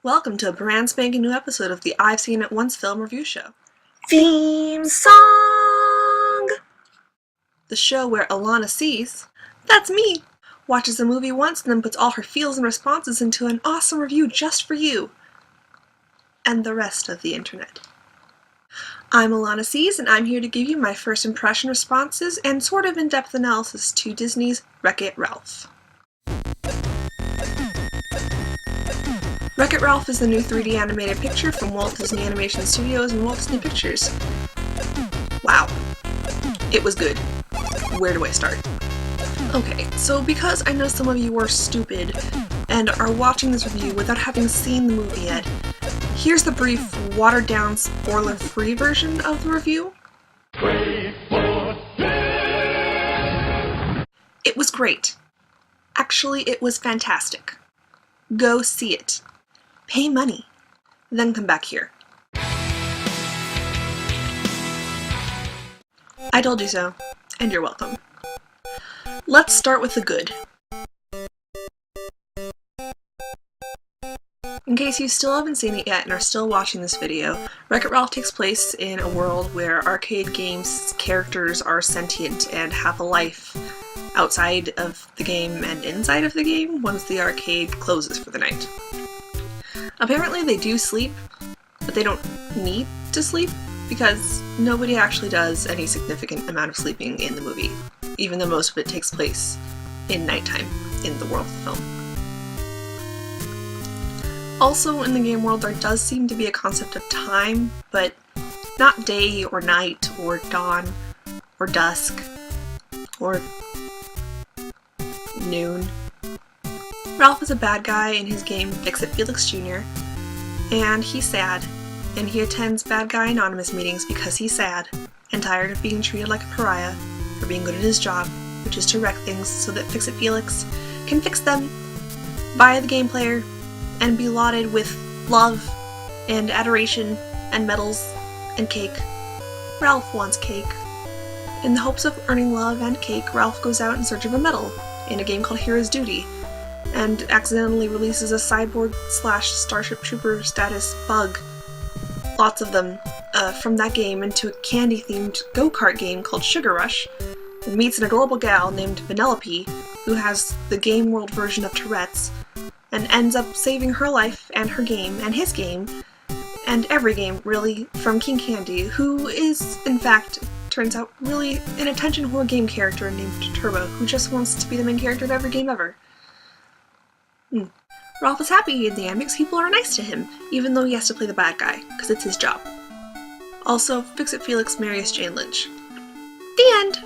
Welcome to a brand spanking new episode of the I've Seen It Once film review show. Theme song! The show where Alanah sees, that's me, watches a movie once and then puts all her feels and responses into an awesome review just for you. And the rest of the internet. I'm Alanah Sees, and I'm here to give you my first impression responses and sort of in-depth analysis to Disney's Wreck-It Ralph. Wreck-It Ralph is the new 3D animated picture from Walt Disney Animation Studios and Walt Disney Pictures. Wow. It was good. Where do I start? Okay, so because I know some of you are stupid and are watching this review without having seen the movie yet, here's the brief, watered-down, spoiler-free version of the review. It was great. Actually, it was fantastic. Go see it. Pay money. Then come back here. I told you so, and you're welcome. Let's start with the good. In case you still haven't seen it yet and are still watching this video, Wreck-It Ralph takes place in a world where arcade games characters are sentient and have a life outside of the game and inside of the game once the arcade closes for the night. Apparently they do sleep, but they don't need to sleep because nobody actually does any significant amount of sleeping in the movie, even though most of it takes place in nighttime in the world of the film. Also, in the game world, there does seem to be a concept of time, but not day or night or dawn or dusk or noon. Ralph is a bad guy in his game Fix-It Felix Jr., and he's sad, and he attends Bad Guy Anonymous meetings because he's sad and tired of being treated like a pariah for being good at his job, which is to wreck things so that Fix-It Felix can fix them, buy the game player, and be lauded with love and adoration and medals and cake. Ralph wants cake. In the hopes of earning love and cake, Ralph goes out in search of a medal in a game called Hero's Duty, and accidentally releases a cyborg/Starship Trooper status bug, lots of them, from that game into a candy-themed go-kart game called Sugar Rush, and meets an adorable gal named Penelope, who has the game world version of Tourette's, and ends up saving her life and her game and his game and every game really from King Candy, who is in fact turns out really an attention whore game character named Turbo, who just wants to be the main character of every game ever. Ralph is happy in the end because people are nice to him, even though he has to play the bad guy because it's his job. Also, Fix-It Felix marries Jane Lynch. The end.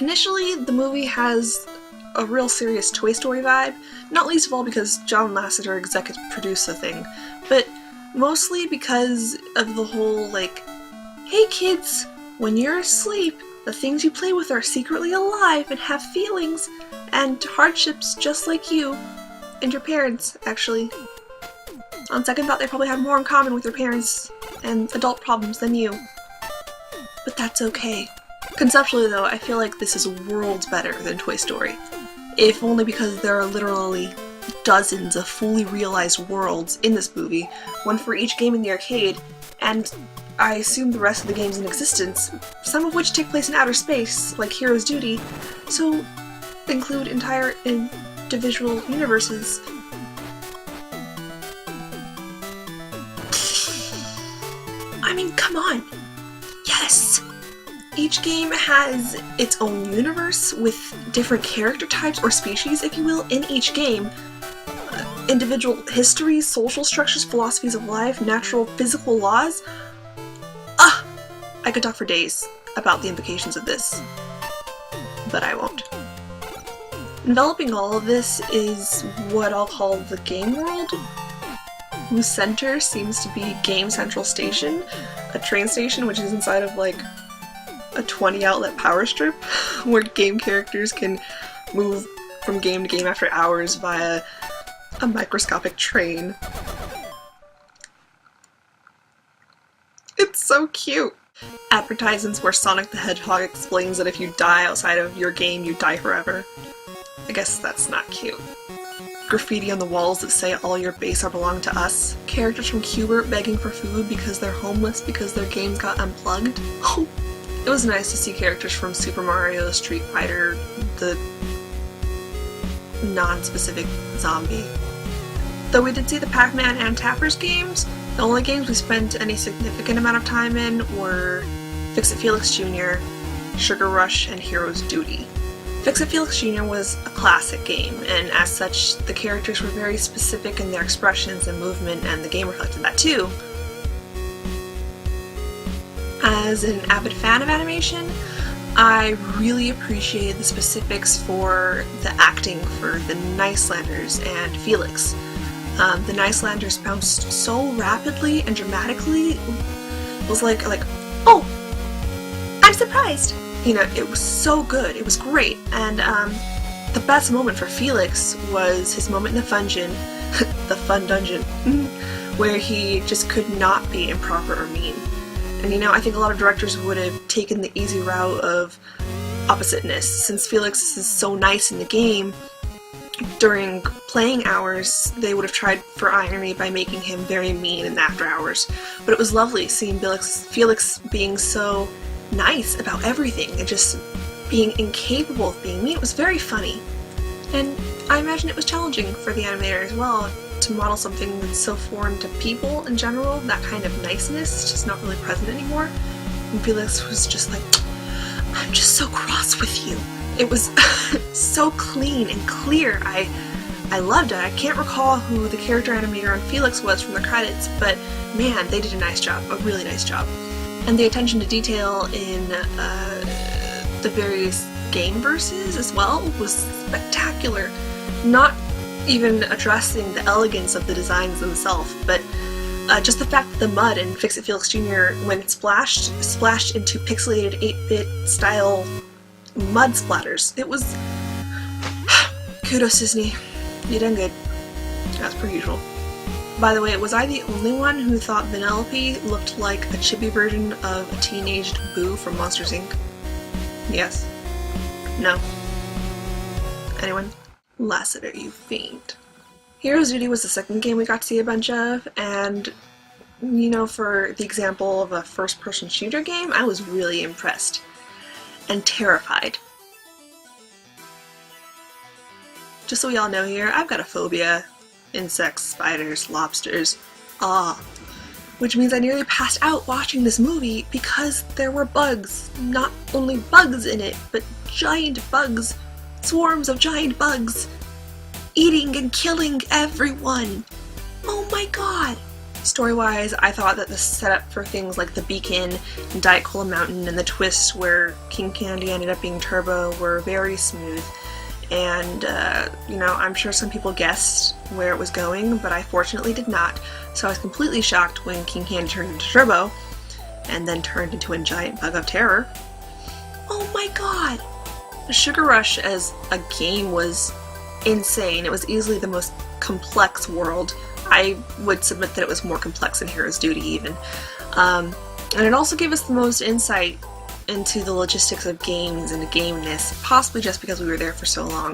Initially, the movie has a real serious Toy Story vibe, not least of all because John Lasseter executive produced the thing, but mostly because of the whole, hey kids, when you're asleep, the things you play with are secretly alive and have feelings and hardships just like you and your parents, actually. On second thought, they probably have more in common with your parents and adult problems than you. But that's okay. Conceptually though, I feel like this is worlds better than Toy Story. If only because there are literally dozens of fully realized worlds in this movie, one for each game in the arcade, and I assume the rest of the games in existence, some of which take place in outer space, like Hero's Duty, so include entire individual universes. I mean, come on! Yes! Each game has its own universe with different character types, or species, if you will, in each game. Individual histories, social structures, philosophies of life, natural, physical laws. I could talk for days about the implications of this, but I won't. Enveloping all of this is what I'll call the game world, whose center seems to be Game Central Station, a train station which is inside of a 20 outlet power strip where game characters can move from game to game after hours via a microscopic train. It's so cute! Advertisements where Sonic the Hedgehog explains that if you die outside of your game, you die forever. I guess that's not cute. graffiti on the walls that say all your base are belong to us. Characters from Q*bert begging for food because they're homeless because their games got unplugged. It was nice to see characters from Super Mario, Street Fighter, the non-specific zombie. Though we did see the Pac-Man and Tappers games, the only games we spent any significant amount of time in were Fix-It Felix Jr., Sugar Rush, and Hero's Duty. Fix-It Felix Jr. was a classic game, and as such, the characters were very specific in their expressions and movement, and the game reflected that too. As an avid fan of animation, I really appreciated the specifics for the acting for the Nicelanders and Felix. The Nicelanders bounced so rapidly and dramatically, it was like, oh, I'm surprised! You know, it was so good, it was great, and the best moment for Felix was his moment in the Fungeon, the Fun Dungeon, where he just could not be improper or mean. And you know, I think a lot of directors would have taken the easy route of oppositeness. Since Felix is so nice in the game, during playing hours, they would have tried for irony by making him very mean in the after hours. But it was lovely seeing Felix being so nice about everything and just being incapable of being mean. It was very funny. And I imagine it was challenging for the animator as well to model something that's so foreign to people in general, that kind of niceness, just not really present anymore. And Felix was just like, I'm just so cross with you. It was so clean and clear. I loved it. I can't recall who the character animator on Felix was from the credits, but man, they did a nice job, a really nice job. And the attention to detail in the various game verses as well was spectacular. Not even addressing the elegance of the designs themselves, but just the fact that the mud in Fix-It Felix Jr., when it splashed into pixelated 8-bit style mud splatters. It was... Kudos, Disney. You done good. As per usual. By the way, was I the only one who thought Vanellope looked like a chibi version of a teenaged Boo from Monsters, Inc.? Yes? No? Anyone? Lassiter, you fiend. Hero's Duty was the second game we got to see a bunch of, and, you know, for the example of a first-person shooter game, I was really impressed. And terrified. Just so we all know here, I've got a phobia. Insects, spiders, lobsters. Which means I nearly passed out watching this movie because there were bugs. Not only bugs in it, but giant bugs. Swarms of giant bugs. Eating and killing everyone. Oh my god. Story-wise, I thought that the setup for things like the Beacon and Diet Cola Mountain and the twist where King Candy ended up being Turbo were very smooth. And, you know, I'm sure some people guessed where it was going, but I fortunately did not. So I was completely shocked when King Candy turned into Turbo, and then turned into a giant bug of terror. Oh my god! Sugar Rush as a game was insane. It was easily the most complex world. I would submit that it was more complex than Hero's Duty even. And it also gave us the most insight into the logistics of games and gameness, possibly just because we were there for so long.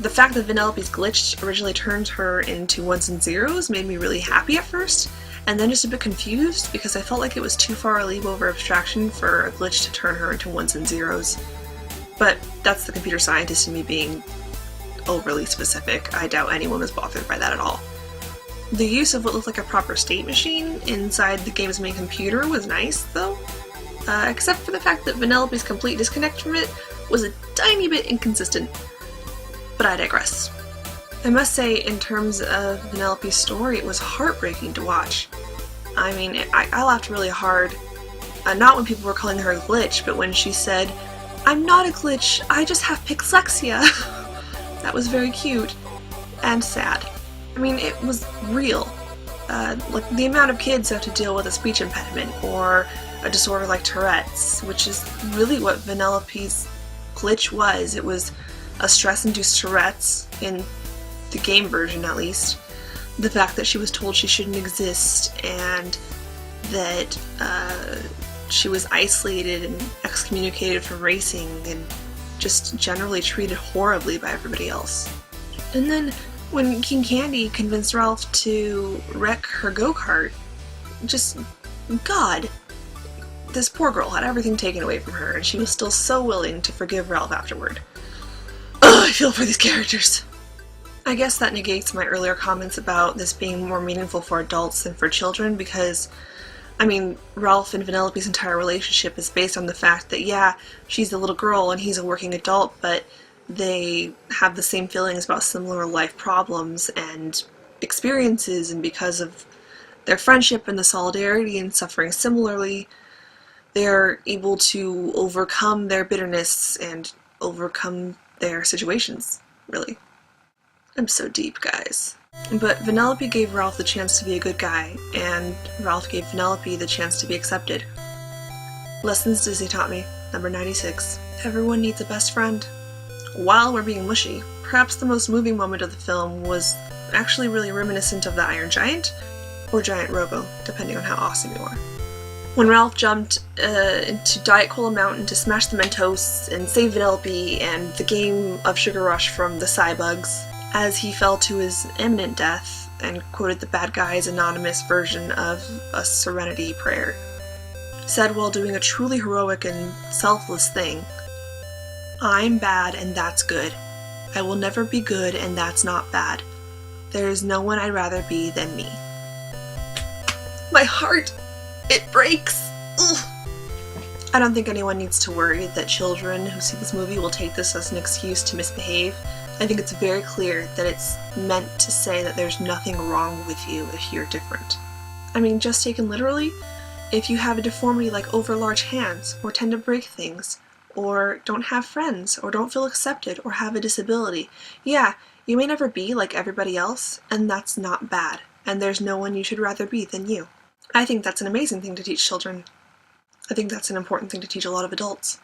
The fact that Vanellope's glitch originally turned her into ones and zeros made me really happy at first, and then just a bit confused because I felt like it was too far a leap over abstraction for a glitch to turn her into ones and zeros. But that's the computer scientist in me being overly specific. I doubt anyone was bothered by that at all. The use of what looked like a proper state machine inside the game's main computer was nice, though. Except for the fact that Vanellope's complete disconnect from it was a tiny bit inconsistent. But I digress. I must say, in terms of Vanellope's story, it was heartbreaking to watch. I mean, I laughed really hard. Not when people were calling her a glitch, but when she said, "I'm not a glitch, I just have pixlexia." That was very cute. And sad. I mean, it was real. Like, the amount of kids who have to deal with a speech impediment, or a disorder like Tourette's, which is really what Vanellope's glitch was. It was a stress-induced Tourette's, in the game version at least. The fact that she was told she shouldn't exist, and that she was isolated and excommunicated from racing, and just generally treated horribly by everybody else. And then when King Candy convinced Ralph to wreck her go-kart, just, God, this poor girl had everything taken away from her, and she was still so willing to forgive Ralph afterward. Ugh, I feel for these characters. I guess that negates my earlier comments about this being more meaningful for adults than for children, because, I mean, Ralph and Vanellope's entire relationship is based on the fact that, yeah, she's a little girl and he's a working adult, but they have the same feelings about similar life problems and experiences, and because of their friendship and the solidarity and suffering similarly, they're able to overcome their bitterness and overcome their situations, really. I'm so deep, guys. But Vanellope gave Ralph the chance to be a good guy, and Ralph gave Vanellope the chance to be accepted. Lessons Disney taught me, number 96. Everyone needs a best friend. While we're being mushy, perhaps the most moving moment of the film was actually really reminiscent of the Iron Giant, or Giant Robo, depending on how awesome you are. When Ralph jumped into Diet Cola Mountain to smash the Mentos and save Vanellope and the game of Sugar Rush from the Cybugs, as he fell to his imminent death and quoted the bad guy's anonymous version of a Serenity prayer, said while doing a truly heroic and selfless thing, "I'm bad and that's good. I will never be good and that's not bad. There is no one I'd rather be than me." My heart, it breaks. Ugh. I don't think anyone needs to worry that children who see this movie will take this as an excuse to misbehave. I think it's very clear that it's meant to say that there's nothing wrong with you if you're different. I mean, just taken literally, if you have a deformity like overlarge hands, or tend to break things, or don't have friends, or don't feel accepted, or have a disability, yeah, you may never be like everybody else, and that's not bad, and there's no one you should rather be than you. I think that's an amazing thing to teach children. I think that's an important thing to teach a lot of adults.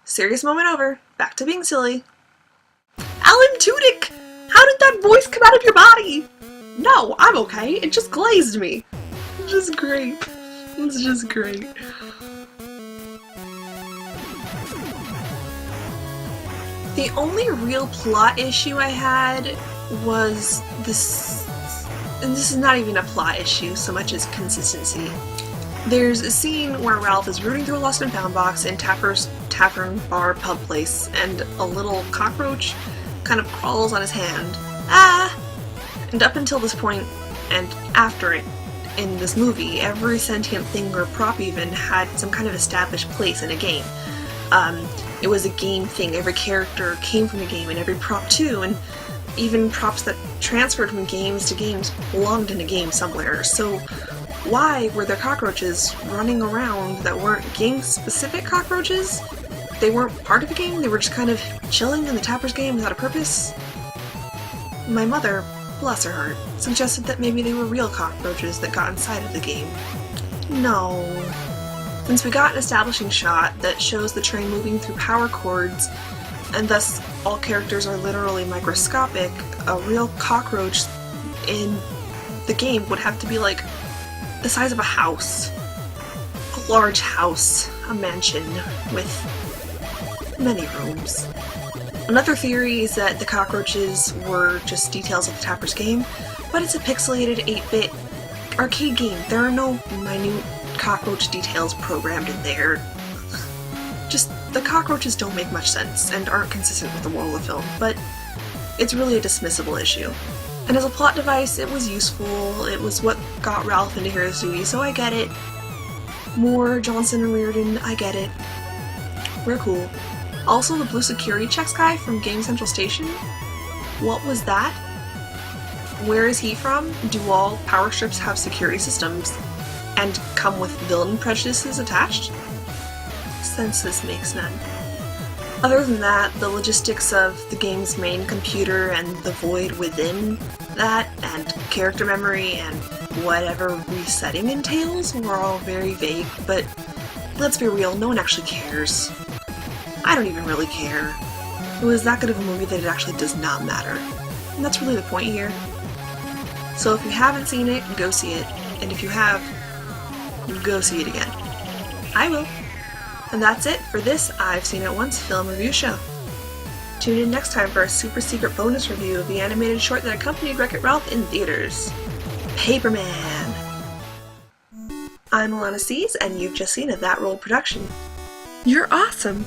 Serious moment over. Back to being silly. Alan Tudyk! How did that voice come out of your body? No, I'm okay. It just glazed me. It's just great. It's just great. The only real plot issue I had was this, and this is not even a plot issue so much as consistency. There's a scene where Ralph is rooting through a lost and found box in Tapper's tavern, bar, pub place, and a little cockroach kind of crawls on his hand. Ah! And up until this point, and after it, in this movie, every sentient thing or prop even had some kind of established place in a game. It was a game thing. Every character came from a game, and every prop too, and even props that transferred from games to games belonged in a game somewhere. So why were there cockroaches running around that weren't game-specific cockroaches? They weren't part of a game? They were just kind of chilling in the Tapper's game without a purpose? My mother, bless her heart, suggested that maybe they were real cockroaches that got inside of the game. No. Since we got an establishing shot that shows the train moving through power cords, and thus all characters are literally microscopic, a real cockroach in the game would have to be like the size of a house. A large house, a mansion with many rooms. Another theory is that the cockroaches were just details of the Tapper's game, but it's a pixelated 8-bit arcade game. There are no minute cockroach details programmed in there. Just, the cockroaches don't make much sense and aren't consistent with the moral of the film, but it's really a dismissible issue. And as a plot device, it was useful. It was what got Ralph into Hero's Duty, so I get it. More Johnson and Reardon, I get it. We're cool. Also, the blue security checks guy from Game Central Station? What was that? Where is he from? Do all power strips have security systems and come with villain prejudices attached? Sense makes none. Other than that, the logistics of the game's main computer and the void within that, and character memory and whatever resetting entails were all very vague, but let's be real, no one actually cares. I don't even really care. It was that good of a movie that it actually does not matter. And that's really the point here. So if you haven't seen it, go see it. And if you have, go see it again. I will. And that's it for this I've Seen It Once film review show. Tune in next time for a super secret bonus review of the animated short that accompanied Wreck-It Ralph in theaters, Paperman. I'm Alanah Sees, and you've just seen a That Roll production. You're awesome!